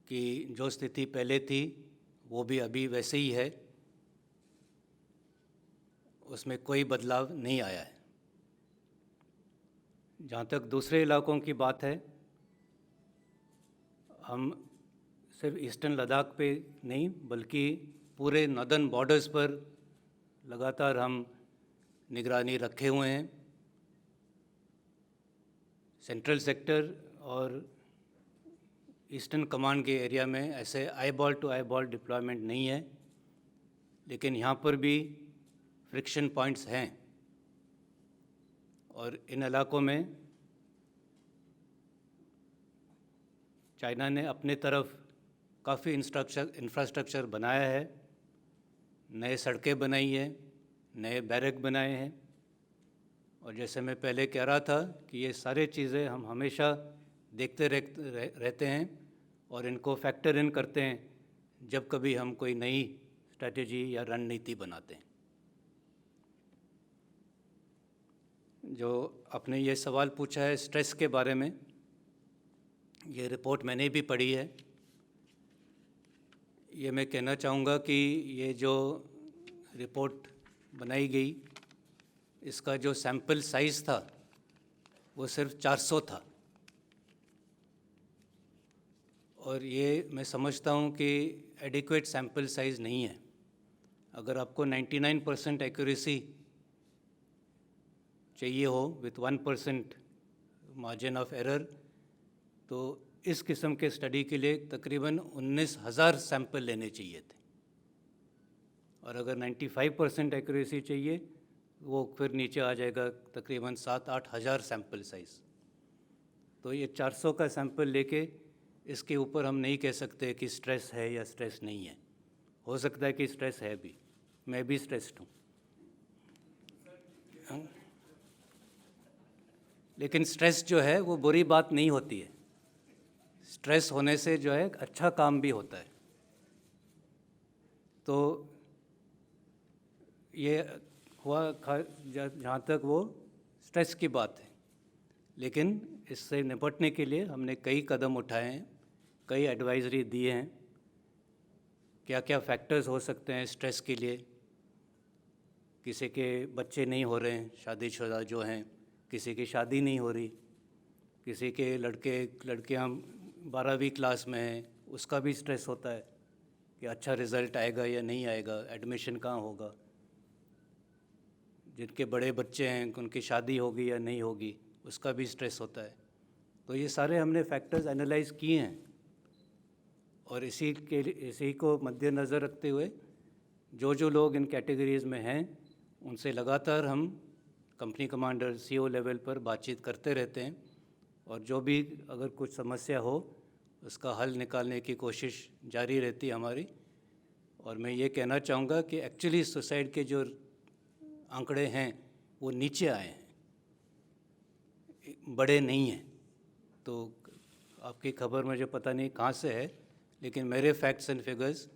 कि जो स्थिति पहले थी वो भी अभी वैसे ही है, उसमें कोई बदलाव नहीं आया है। जहाँ तक दूसरे इलाकों की बात है, हम सिर्फ ईस्टर्न लद्दाख पे नहीं बल्कि पूरे नॉर्दर्न बॉर्डर्स पर लगातार हम निगरानी रखे हुए हैं। सेंट्रल सेक्टर और ईस्टर्न कमांड के एरिया में ऐसे आईबॉल टू आईबॉल डिप्लॉयमेंट नहीं है, लेकिन यहाँ पर भी फ्रिक्शन पॉइंट्स हैं, और इन इलाकों में चाइना ने अपने तरफ काफ़ी इंफ्रास्ट्रक्चर बनाया है, नए सड़कें बनाई हैं, नए बैरक बनाए हैं, और जैसे मैं पहले कह रहा था कि ये सारे चीज़ें हम हमेशा देखते रहते हैं और इनको फैक्टर इन करते हैं जब कभी हम कोई नई स्ट्रैटेजी या रणनीति बनाते हैं। जो आपने ये सवाल पूछा है स्ट्रेस के बारे में, ये रिपोर्ट मैंने भी पढ़ी है। ये मैं कहना चाहूँगा कि ये जो रिपोर्ट बनाई गई, इसका जो सैंपल साइज़ था वो सिर्फ 400 था, और ये मैं समझता हूँ कि एडिक्वेट सैंपल साइज़ नहीं है। अगर आपको 99% एक्यूरेसी चाहिए हो विथ 1% मार्जिन ऑफ एरर, तो इस किस्म के स्टडी के लिए तकरीबन 19,000 सैंपल लेने चाहिए थे, और अगर 95% एक्यूरेसी चाहिए वो फिर नीचे आ जाएगा तकरीबन 7-8 हज़ार सैंपल साइज़। तो ये 400 का सैंपल लेके इसके ऊपर हम नहीं कह सकते कि स्ट्रेस है या स्ट्रेस नहीं है। हो सकता है कि स्ट्रेस है भी, मैं भी स्ट्रेस्ड हूँ, लेकिन स्ट्रेस जो है वो बुरी बात नहीं होती है। स्ट्रेस होने से जो है अच्छा काम भी होता है। तो ये हुआ जहाँ तक वो स्ट्रेस की बात है, लेकिन इससे निपटने के लिए हमने कई कदम उठाए हैं, कई एडवाइजरी दिए हैं। क्या क्या फैक्टर्स हो सकते हैं स्ट्रेस के लिए? किसी के बच्चे नहीं हो रहे हैं, शादीशुदा जो हैं, किसी की शादी नहीं हो रही, किसी के लड़कियां 12वीं क्लास में हैं, उसका भी स्ट्रेस होता है कि अच्छा रिज़ल्ट आएगा या नहीं आएगा, एडमिशन कहाँ होगा। जिनके बड़े बच्चे हैं उनकी शादी होगी या नहीं होगी, उसका भी स्ट्रेस होता है। तो ये सारे हमने फैक्टर्स एनालाइज किए हैं, और इसी को मद्देनज़र रखते हुए जो लोग इन कैटेगरीज़ में हैं उनसे लगातार हम कंपनी कमांडर सीओ लेवल पर बातचीत करते रहते हैं, और जो भी अगर कुछ समस्या हो उसका हल निकालने की कोशिश जारी रहती है हमारी। और मैं ये कहना चाहूँगा कि एक्चुअली सुसाइड के जो आंकड़े हैं वो नीचे आए हैं, बड़े नहीं हैं। तो आपकी खबर मुझे पता नहीं कहाँ से है, लेकिन मेरे फैक्ट्स एंड फिगर्स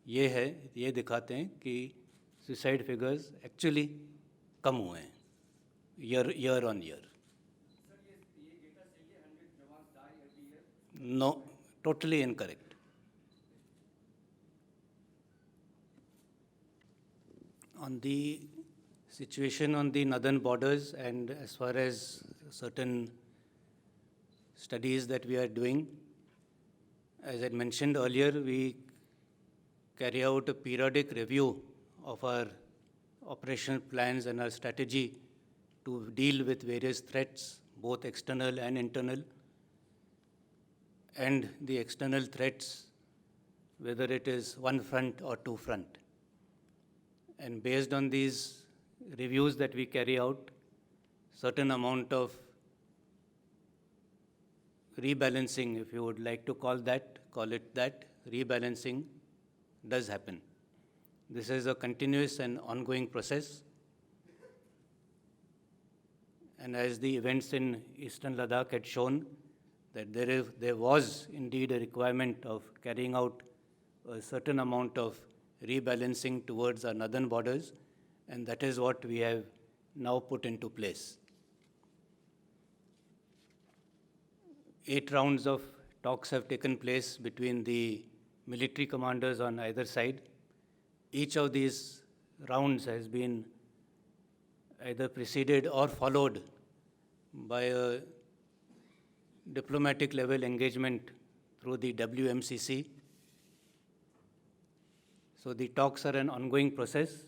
ये दिखाते हैं कि सुसाइड फिगर्स एक्चुअली कम हुए हैं year on year. No, totally incorrect. On the situation on the northern borders, and as far as certain studies that we are doing, As I mentioned earlier, we carry out a periodic review of our operational plans and our strategy to deal with various threats, both external and internal, and the external threats, whether it is one front or two front. And based on these reviews that we carry out, certain amount of rebalancing, if you would like to call it that, rebalancing does happen. This is a continuous and ongoing process. And as the events in Eastern Ladakh had shown, that there was indeed a requirement of carrying out a certain amount of rebalancing towards our northern borders, and that is what we have now put into place. 8 rounds of talks have taken place between the military commanders on either side. Each of these rounds has been either preceded or followed by a diplomatic level engagement through the WMCC. So the talks are an ongoing process.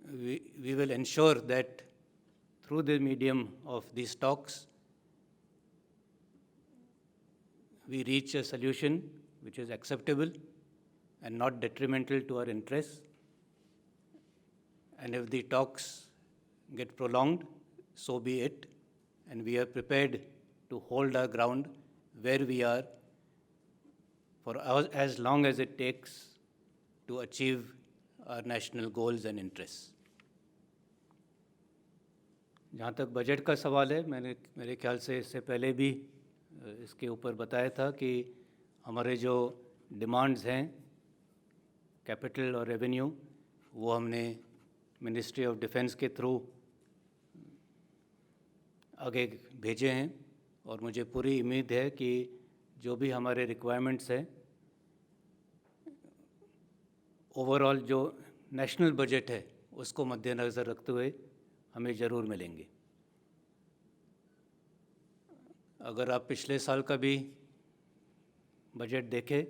We will ensure that through the medium of these talks, we reach a solution which is acceptable and not detrimental to our interests. And if the talks get prolonged, so be it. And we are prepared to hold our ground where we are for as long as it takes to achieve our national goals and interests. जहाँ तक budget का सवाल है, मेरे ख्याल से इससे पहले भी इसके ऊपर बताया था कि हमारे जो डिमांड्स हैं कैपिटल और रेवेन्यू, वो हमने मिनिस्ट्री ऑफ डिफेंस के थ्रू आगे भेजे हैं, और मुझे पूरी उम्मीद है कि जो भी हमारे रिक्वायरमेंट्स हैं, ओवरऑल जो नेशनल बजट है उसको मद्देनज़र रखते हुए हमें ज़रूर मिलेंगे। अगर आप पिछले साल का भी बजट देखें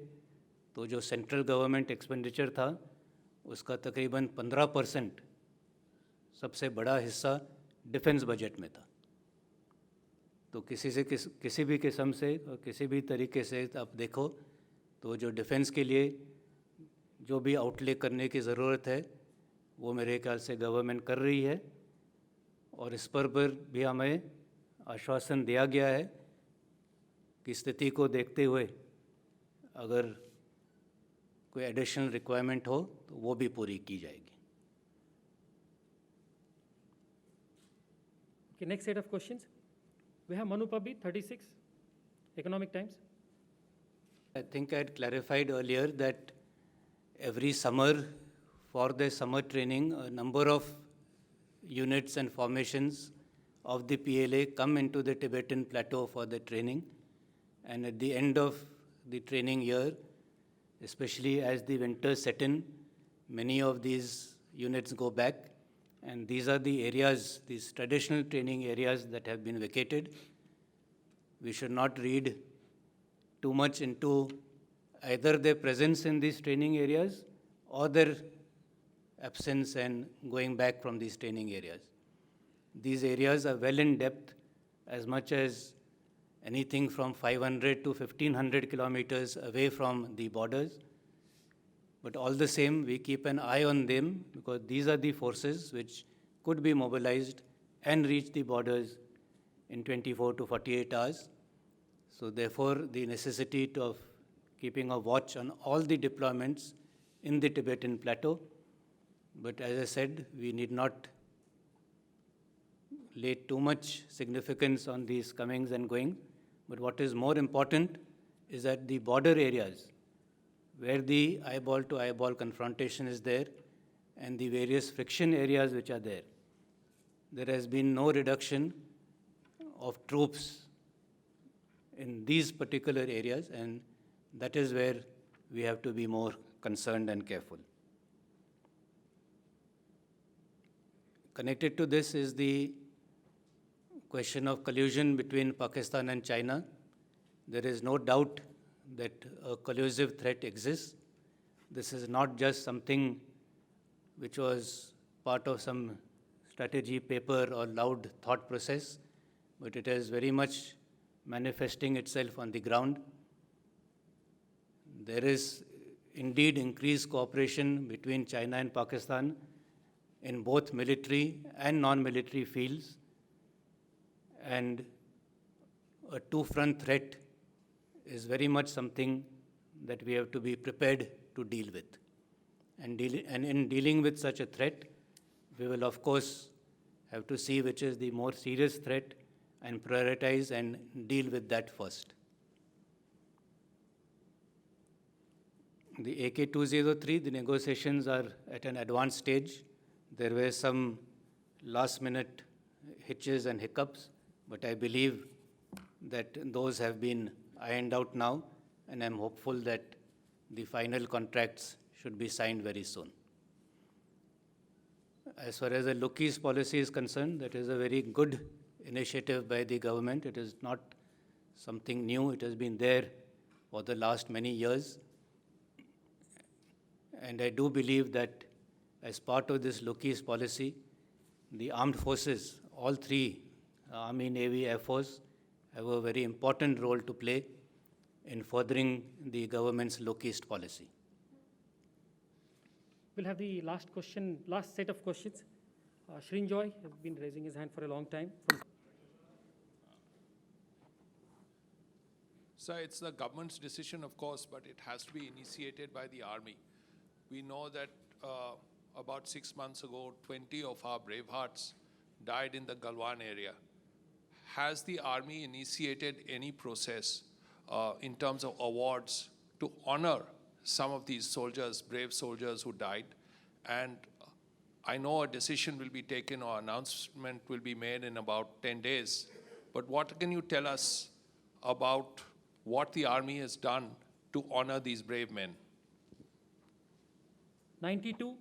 तो जो सेंट्रल गवर्नमेंट एक्सपेंडिचर था उसका तकरीबन 15% सबसे बड़ा हिस्सा डिफेंस बजट में था। तो किसी भी किस्म से और किसी भी तरीके से आप देखो तो जो डिफेंस के लिए जो भी आउटले करने की ज़रूरत है वो मेरे ख्याल से गवर्नमेंट कर रही है, और इस पर भी हमें आश्वासन दिया गया है कि स्थिति को देखते हुए अगर कोई एडिशनल रिक्वायरमेंट हो तो वो भी पूरी की जाएगी। Okay, next set of questions. We have Manu Pabbi, 36, Economic Times. I think I had clarified earlier that every summer for the summer training, a number of units and formations of the PLA come into the Tibetan Plateau for the training. And at the end of the training year, especially as the winter set in, many of these units go back. And these are the areas, these traditional training areas that have been vacated. We should not read too much into either their presence in these training areas or their absence and going back from these training areas. These areas are well in depth, as much as anything from 500 to 1500 kilometers away from the borders. But all the same, we keep an eye on them because these are the forces which could be mobilized and reach the borders in 24 to 48 hours. So therefore, the necessity of keeping a watch on all the deployments in the Tibetan Plateau. But as I said, we need not lay too much significance on these comings and going. But what is more important is that the border areas, where the eyeball-to-eyeball confrontation is there, and the various friction areas which are there, there has been no reduction of troops in these particular areas, and that is where we have to be more concerned and careful. Connected to this is the question of collusion between Pakistan and China. there is no doubt that a collusive threat exists. This is not just something which was part of some strategy paper or loud thought process, but it is very much manifesting itself on the ground. There is indeed increased cooperation between China and Pakistan in both military and non-military fields, and a two-front threat is very much something that we have to be prepared to deal with. And in dealing with such a threat, we will of course have to see which is the more serious threat and prioritize and deal with that first. The AK-203, the negotiations are at an advanced stage. There were some last-minute hitches and hiccups, but I believe that those have been ironed out now, and I'm hopeful that the final contracts should be signed very soon. As far as the Look-East policy is concerned, that is a very good initiative by the government. It is not something new. It has been there for the last many years. And I do believe that as part of this Look-East policy, the armed forces, all three, Army, Navy, Air Force, have a very important role to play in furthering the government's Look-East policy. We'll have the last question, last set of questions. Shrin Joy has been raising his hand for a long time. Sir, it's the government's decision, of course, but it has to be initiated by the army. We know that about 6 months ago, 20 of our bravehearts died in the Galwan area. Has the army initiated any process in terms of awards to honor some of these soldiers, brave soldiers who died? And I know a decision will be taken or announcement will be made in about 10 days, but what can you tell us about what the army has done to honor these brave men? 92,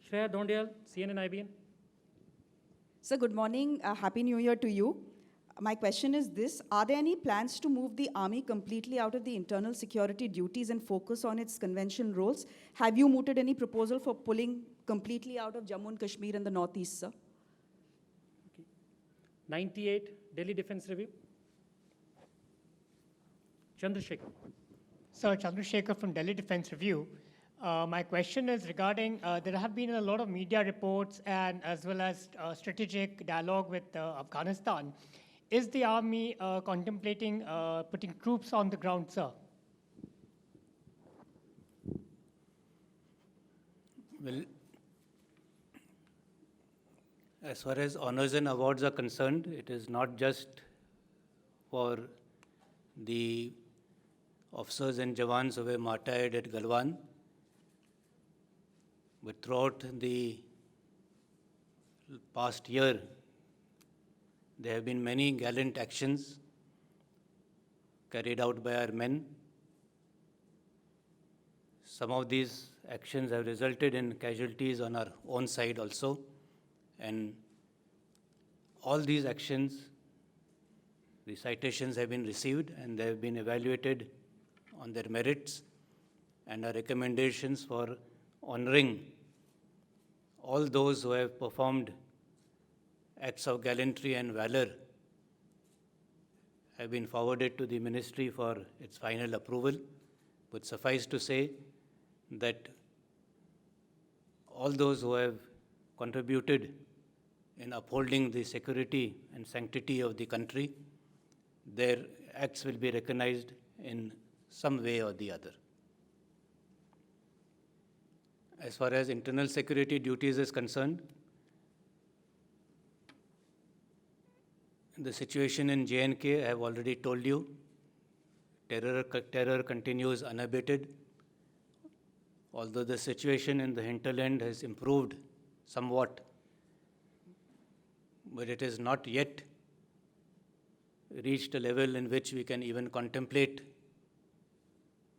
Shreya Dhondiyal, CNN IBN. Sir, good morning. Happy New Year to you. My question is this: are there any plans to move the army completely out of the internal security duties and focus on its convention roles? Have you mooted any proposal for pulling completely out of Jammu and Kashmir and the Northeast, sir? Okay. 98, Delhi Defense Review. Chandrasekhar. Sir, Chandrasekhar from Delhi Defense Review. My question is regarding, there have been a lot of media reports and as well as strategic dialogue with Afghanistan. Is the army contemplating putting troops on the ground, sir? Well, as far as honors and awards are concerned, it is not just for the officers and jawans who were martyred at Galwan, but throughout the past year, there have been many gallant actions carried out by our men. Some of these actions have resulted in casualties on our own side also, and all these actions, the citations have been received and they have been evaluated on their merits, and our recommendations for honoring all those who have performed acts of gallantry and valor have been forwarded to the ministry for its final approval. But suffice to say that all those who have contributed in upholding the security and sanctity of the country, their acts will be recognized in some way or the other. As far as internal security duties is concerned, the situation in J&K, I have already told you, terror continues unabated. Although the situation in the hinterland has improved somewhat, but it has not yet reached a level in which we can even contemplate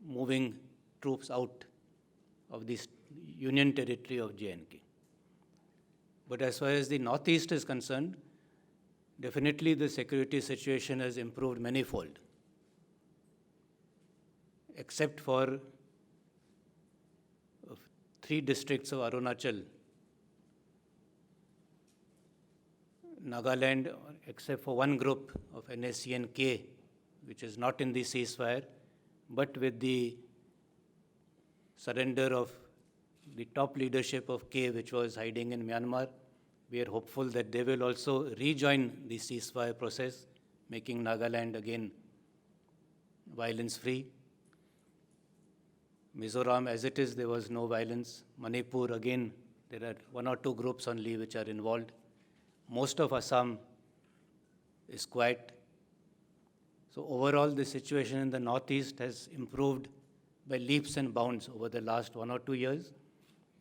moving troops out of this union territory of J&K. But as far as the Northeast is concerned, definitely the security situation has improved manifold. except for 3 districts of Arunachal, Nagaland, except for one group of NSC and K, which is not in the ceasefire, but with the surrender of the top leadership of K, which was hiding in Myanmar, we are hopeful that they will also rejoin the ceasefire process, making Nagaland again violence-free. Mizoram, as it is, there was no violence. Manipur, again, there are 1 or 2 groups only which are involved. Most of Assam is quiet. So overall, the situation in the northeast has improved by leaps and bounds over the last 1 or 2 years,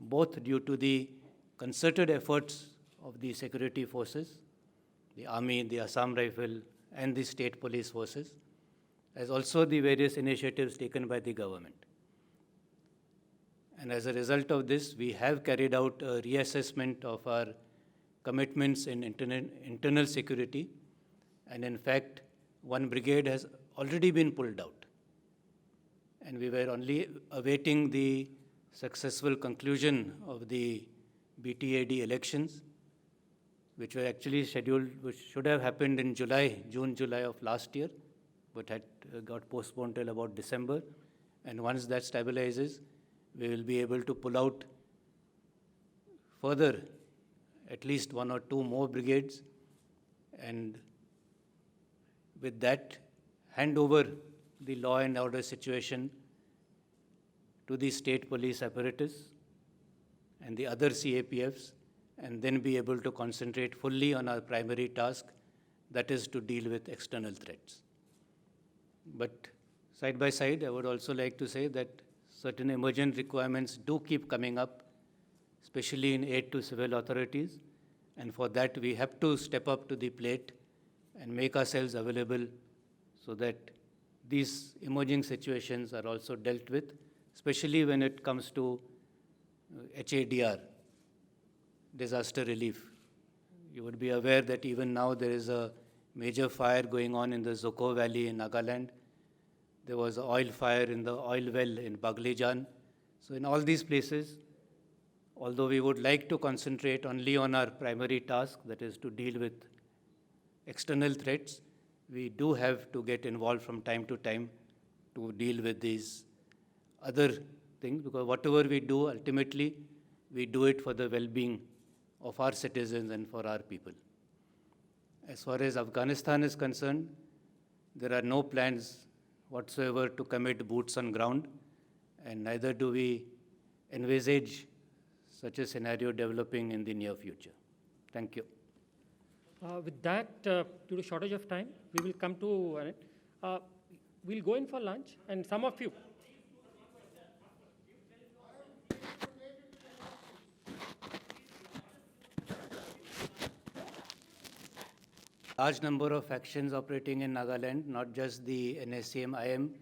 both due to the concerted efforts of the security forces, the army, the Assam Rifle, and the state police forces, as also the various initiatives taken by the government. And as a result of this, we have carried out a reassessment of our commitments in internal security. And in fact, 1 brigade has already been pulled out. And we were only awaiting the successful conclusion of the BTAD elections, which were actually scheduled, which should have happened in June, July of last year, but had got postponed till about December. And once that stabilizes, we will be able to pull out further at least 1 or 2 more brigades, and with that, hand over the law and order situation to the state police apparatus and the other CAPFs, and then be able to concentrate fully on our primary task, that is to deal with external threats. But side by side, I would also like to say that certain emergent requirements do keep coming up, especially in aid to civil authorities, and for that we have to step up to the plate and make ourselves available so that these emerging situations are also dealt with, especially when it comes to HADR, disaster relief. You would be aware that even now there is a major fire going on in the Zoko Valley in Nagaland. There was an oil fire in the oil well in Baglijan. So in all these places, although we would like to concentrate only on our primary task, that is to deal with external threats, we do have to get involved from time to time to deal with these other things, because whatever we do, ultimately, we do it for the well-being of our citizens and for our people. As far as Afghanistan is concerned, there are no plans whatsoever to commit boots on ground, and neither do we envisage such a scenario developing in the near future. Thank you. With that, due to shortage of time, we will come to an end. We'll go in for lunch, and some of you. Large number of factions operating in Nagaland, not just the NSCM IM,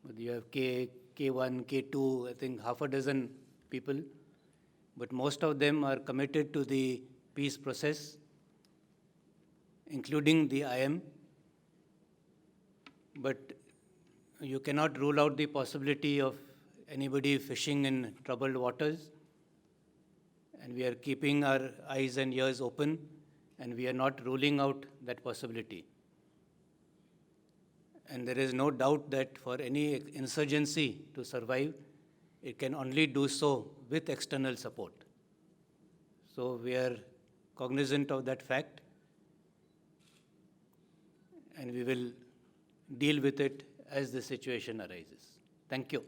but you have K1, K2, I think half a dozen people, but most of them are committed to the peace process, including the IM. But you cannot rule out the possibility of anybody fishing in troubled waters, and we are keeping our eyes and ears open, and we are not ruling out that possibility. And there is no doubt that for any insurgency to survive, it can only do so with external support. So we are cognizant of that fact, and we will deal with it as the situation arises. Thank you.